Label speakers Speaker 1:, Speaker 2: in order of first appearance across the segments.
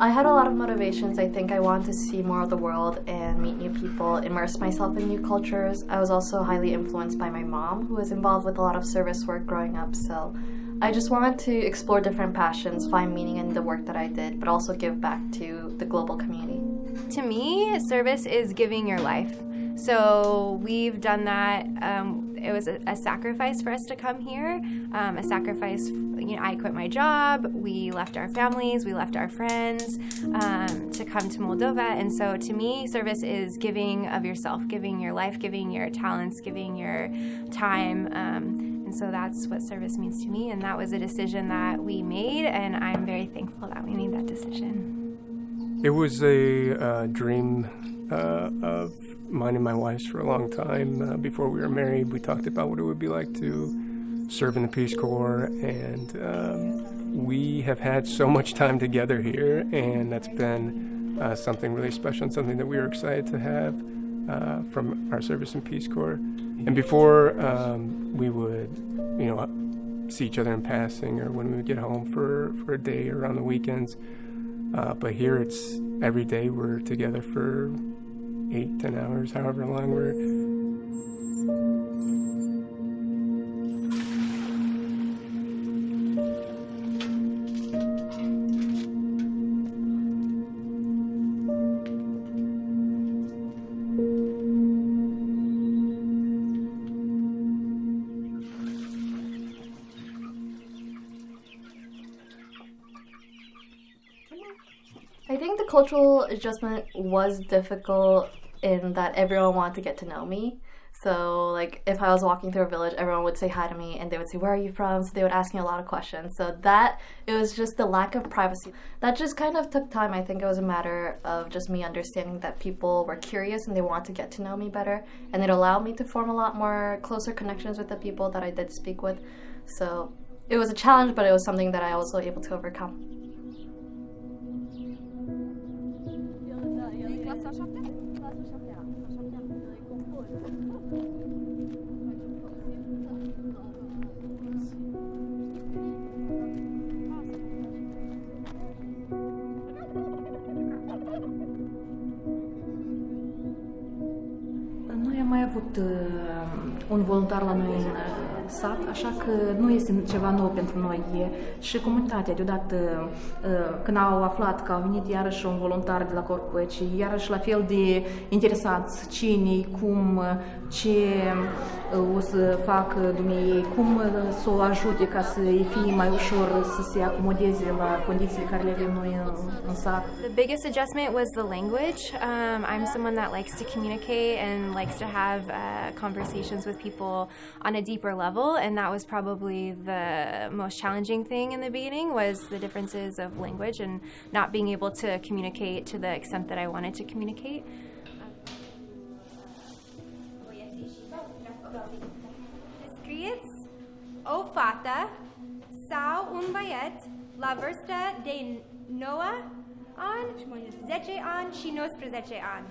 Speaker 1: I had a lot of motivations. I think I wanted to see more of the world and meet new people, immerse myself in new cultures. I was also highly influenced by my mom, who was involved with a lot of service work growing up, so I just wanted to explore different passions, find meaning in the work that I did, but also give back to the global community.
Speaker 2: To me, service is giving your life. So we've done that. It was a sacrifice for us to come here, a sacrifice. I quit my job, we left our families, we left our friends to come to Moldova. And so to me, service is giving of yourself, giving your life, giving your talents, giving your time. And so that's what service means to me. And that was a decision that we made, and I'm very thankful that we made that decision.
Speaker 3: It was a dream of mine and my wife's for a long time. Before we were married, we talked about what it would be like to serve in the Peace Corps, and we have had so much time together here, and that's been something really special and something that we were excited to have from our service in Peace Corps. And before we would, see each other in passing or when we would get home for a day or on the weekends. But here it's every day we're together for 8-10 hours, however long we're.
Speaker 1: I think the cultural adjustment was difficult in that everyone wanted to get to know me. So like if I was walking through a village, everyone would say hi to me and they would say, "Where are you from?" So they would ask me a lot of questions. So it was just the lack of privacy. That just kind of took time. I think it was a matter of just me understanding that people were curious and they wanted to get to know me better. And it allowed me to form a lot more closer connections with the people that I did speak with. So it was a challenge, but it was something that I was also able to overcome.
Speaker 4: Noi am mai avut un voluntar la noi în sat, așa că nu este ceva nou pentru noi. Și comunitatea, deodată, când au aflat că a venit iarăși un voluntar de la Corpăci, iarăși la fel de interesați cine, cum, ce o să facă dumneavoastră, cum să o ajute ca să îi fie mai ușor să se acomodeze la condițiile care le avem noi în sat.
Speaker 2: The biggest adjustment was the language. I'm someone that likes to communicate and likes to have conversations with people on a deeper level, and that was probably the most challenging thing in the beginning, was the differences of language and not being able to communicate to the extent that I wanted to communicate. Descrieți o fată sau un băiat la vârstă de 9 ani, 10 ani și 19 ani.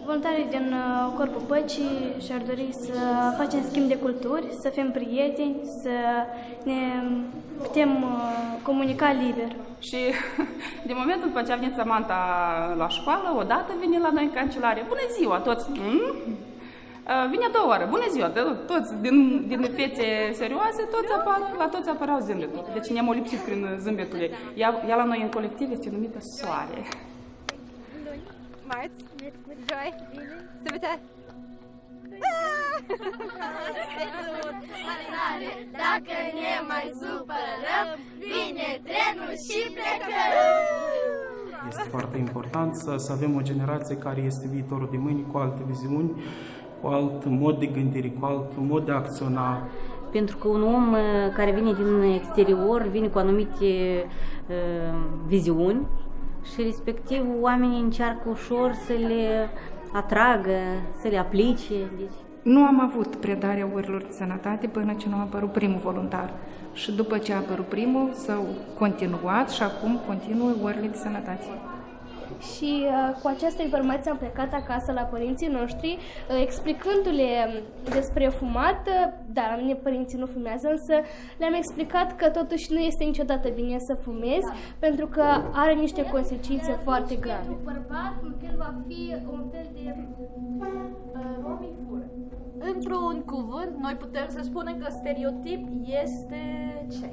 Speaker 5: Voluntarii din Corpul Păcii și-ar dori să facem schimb de culturi, să fim prieteni, să ne putem comunica liber.
Speaker 6: Și din momentul după ce a venit Samantha la școală, odată vine la noi în cancelare. Bună ziua, toți! Vine a doua oară, bună ziua, toți, din fețe serioase, la toți apăreau zâmbetul. Deci ne-am lipsit prin zâmbetul ei. Ea la noi în colectiv este numită Soare.
Speaker 2: Marți, joi, sâmbătă.
Speaker 7: Dacă ne mai supărăm, vine trenul și plecăm.
Speaker 8: Este foarte important să avem o generație care este viitorul de mâine, cu alte viziuni, cu alt mod de gândire, cu alt mod de a acționa.
Speaker 4: Pentru că un om care vine din exterior vine cu anumite viziuni și respectiv oamenii încearcă ușor să le atragă, să le aplice.
Speaker 9: Nu am avut predarea urilor de sănătate până ce nu a apărut primul voluntar. Și după ce a apărut primul, s-au continuat și acum continuă urile de sănătate.
Speaker 5: și cu această informație am plecat acasă la părinții noștri, explicându-le despre fumat, dar părinții nu fumează, însă le-am explicat că totuși nu este niciodată bine să fumezi, pentru că are niște consecințe foarte grave. Bărbat, el va fi un fel de romifură.
Speaker 1: Într-un cuvânt, noi putem să spunem că stereotip este ce?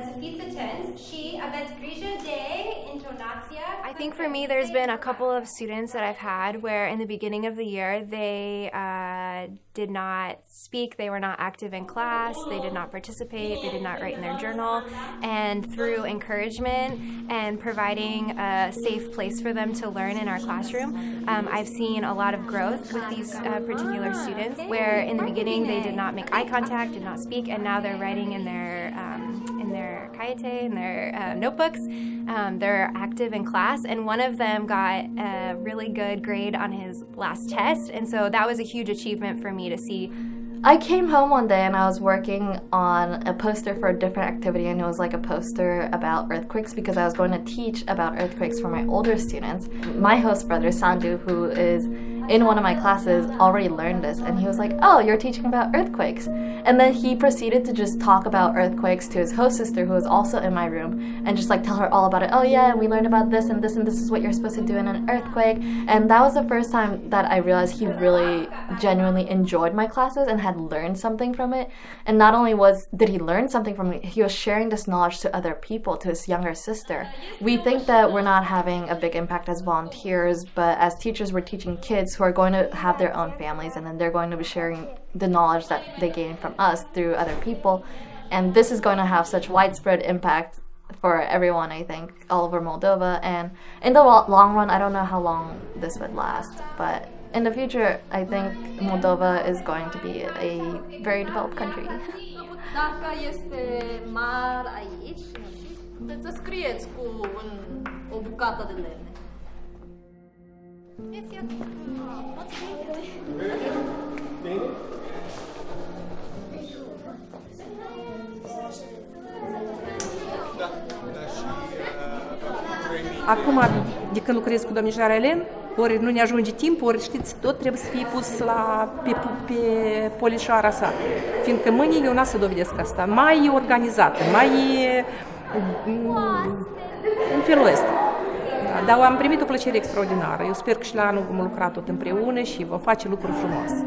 Speaker 2: Să fiți atenți și aveți grijă de intonația. I think for me there's been a couple of students that I've had where in the beginning of the year they did not speak, they were not active in class, they did not participate, they did not write in their journal, and through encouragement and providing a safe place for them to learn in our classroom, I've seen a lot of growth with these particular students where in the beginning they did not make eye contact, did not speak, and now they're writing in their caiete, in their notebooks. They're active in class, and one of them got a really good grade on his last test, and so that was a huge achievement for me to see.
Speaker 1: I came home one day and I was working on a poster for a different activity, and it was like a poster about earthquakes because I was going to teach about earthquakes for my older students. My host brother, Sandu, who is in one of my classes, already learned this, and he was like, oh, you're teaching about earthquakes. And then he proceeded to just talk about earthquakes to his host sister, who was also in my room, and just like tell her all about it. Oh yeah, and we learned about this and this and this is what you're supposed to do in an earthquake. And that was the first time that I realized he really genuinely enjoyed my classes and had learned something from it. And not only did he learn something from it, he was sharing this knowledge to other people, to his younger sister. We think that we're not having a big impact as volunteers, but as teachers we're teaching kids who are going to have their own families, and then they're going to be sharing the knowledge that they gain from us through other people. And this is going to have such widespread impact for everyone, I think, all over Moldova. And in the long run, I don't know how long this would last, but in the future, I think Moldova is going to be a very developed country.
Speaker 10: Dacă este mar aici, puteți să scrieți cu o bucată de lemne.
Speaker 11: Acum, de când lucrez cu domnișoara Elen, ori nu ne ajunge timp, ori știți, tot trebuie să fie pus pe polișoara sa. Fiindcă mâine eu n-am să dovedesc asta. Mai organizată, mai în felul ăsta. Dar am primit o plăcere extraordinară. Eu sper că și la anul vom lucra tot împreună și vom face lucruri frumoase.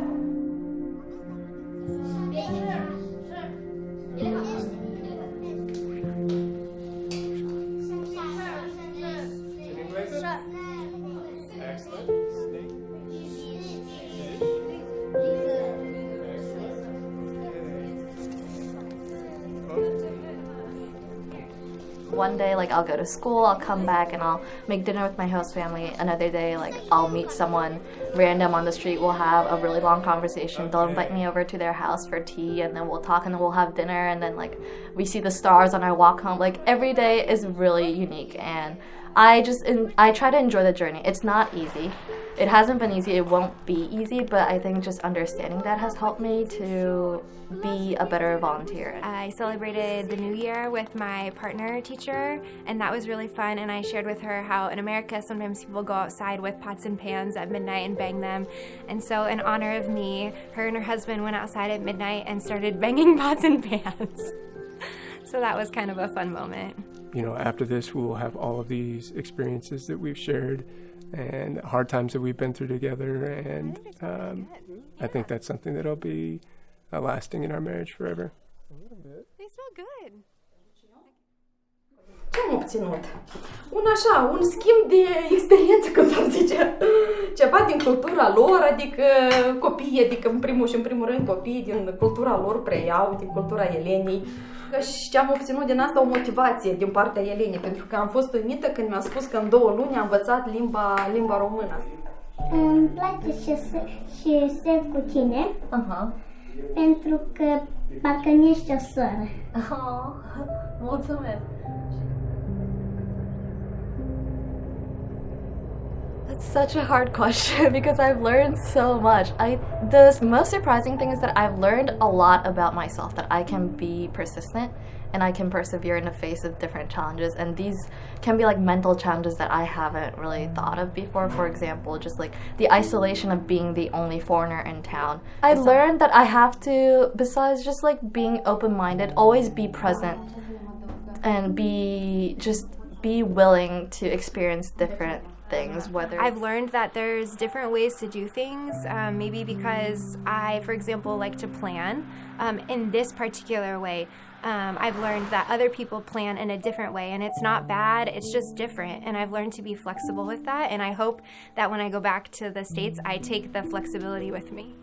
Speaker 1: One day, like, I'll go to school, I'll come back and I'll make dinner with my host family. Another day, like, I'll meet someone random on the street, we'll have a really long conversation. They'll invite me over to their house for tea, and then we'll talk, and then we'll have dinner, and then, like, we see the stars on our walk home. Like, every day is really unique, and I try to enjoy the journey. It's not easy. It hasn't been easy, it won't be easy, but I think just understanding that has helped me to be a better volunteer.
Speaker 2: I celebrated the New Year with my partner teacher, and that was really fun, and I shared with her how in America sometimes people go outside with pots and pans at midnight and bang them, and so in honor of me, her and her husband went outside at midnight and started banging pots and pans. So that was kind of a fun moment.
Speaker 3: You know, after this, we'll have all of these experiences that we've shared and hard times that we've been through together, and I think that's something that'll be lasting in our marriage forever.
Speaker 2: They smell good.
Speaker 4: Ce am obținut? Un schimb de experiență, că s-ar zice, ceva din cultura lor, adică copiii, adică în primul rând copiii din cultura lor preiau, din cultura Elenei. Și ce am obținut din asta o motivație din partea Elenei, pentru că am fost uimită când mi-a spus că în 2 luni a învățat limba română.
Speaker 12: Îmi place și ser cu tine, pentru că parcă nu ești o soră.
Speaker 1: Mulțumesc! It's such a hard question because I've learned so much. The most surprising thing is that I've learned a lot about myself, that I can be persistent and I can persevere in the face of different challenges. And these can be like mental challenges that I haven't really thought of before. For example, just like the isolation of being the only foreigner in town. I learned that I have to, besides just like being open-minded, always be present and be willing to experience different things. Whether
Speaker 2: I've learned that there's different ways to do things, maybe because I, for example, like to plan in this particular way. I've learned that other people plan in a different way, and it's not bad, it's just different, and I've learned to be flexible with that, and I hope that when I go back to the States, I take the flexibility with me.